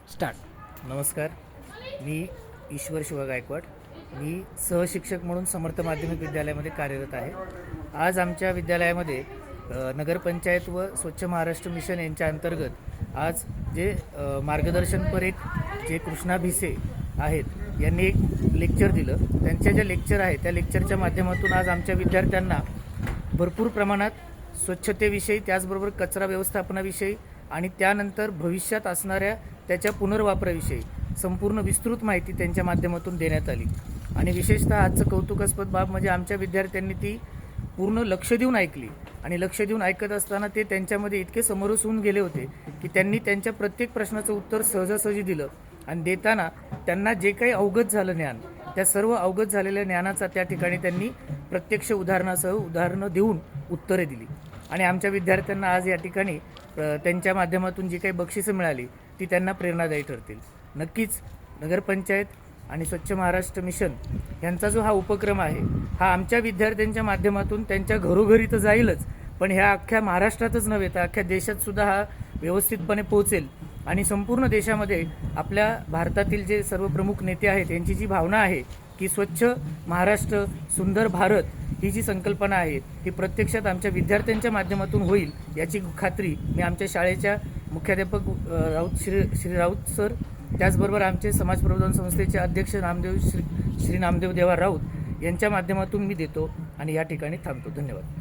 Start. नमस्कार. मी ईश्वर शिवा गायकवाड. मी सहशिक्षक म्हणून समर्थ माध्यमिक विद्यालयामध्ये कार्यरत आहे. आज आमच्या विद्यालयामध्ये नगरपंचायत व स्वच्छ महाराष्ट्र मिशन यांच्या अंतर्गत आज जे मार्गदर्शनपर एक जे कृष्णा भिसे आहेत यांनी एक लेक्चर दिलं. त्यांच्या ज्या लेक्चर आहे त्या लेक्चरच्या माध्यमातून आज आमच्या विद्यार्थ्यांना भरपूर प्रमाणात स्वच्छतेविषयी, त्याचबरोबर कचरा व्यवस्थापनाविषयी आणि त्यानंतर भविष्यात असणाऱ्या त्याच्या पुनर्वापराविषयी संपूर्ण विस्तृत माहिती त्यांच्या माध्यमातून देण्यात आली. आणि विशेषतः आजचं कौतुकास्पद बाब म्हणजे आमच्या विद्यार्थ्यांनी ती पूर्ण लक्ष देऊन ऐकली. आणि लक्ष देऊन ऐकत असताना ते त्यांच्यामध्ये इतके समरस होऊन गेले होते की त्यांनी त्यांच्या प्रत्येक प्रश्नाचं उत्तर सहजासहजी दिलं. आणि देताना त्यांना जे काही अवगत झालं ज्ञान, त्या सर्व अवगत झालेल्या ज्ञानाचा त्या ठिकाणी त्यांनी प्रत्यक्ष उदाहरणं देऊन उत्तरे दिली. आणि आमच्या विद्यार्थ्यांना आज या ठिकाणी त्यांच्या माध्यमातून जी काही बक्षिसं मिळाली ती त्यांना प्रेरणादायी ठरतील. नक्कीच नगरपंचायत आणि स्वच्छ महाराष्ट्र मिशन यांचा जो हा उपक्रम आहे हा आमच्या विद्यार्थ्यांच्या माध्यमातून त्यांच्या घरोघरी तर जाईलच, पण ह्या अख्ख्या महाराष्ट्रातच नव्हे तर अख्ख्या देशातसुद्धा हा व्यवस्थितपणे पोहोचेल. आणि संपूर्ण देशामध्ये आपल्या भारतातील जे सर्व प्रमुख नेते आहेत यांची जी भावना आहे की स्वच्छ महाराष्ट्र सुंदर भारत ही जी संकल्पना आहे ही प्रत्यक्षात आमच्या विद्यार्थ्यांच्या माध्यमातून होईल याची खात्री मी आमच्या शाळेच्या मुख्याध्यापक श्री राऊत सर, त्याचबरोबर आमचे समाज प्रबोधन संस्थेचे अध्यक्ष श्री नामदेव देवा राऊत यांच्या माध्यमातून मी देतो आणि या ठिकाणी थांबतो. धन्यवाद.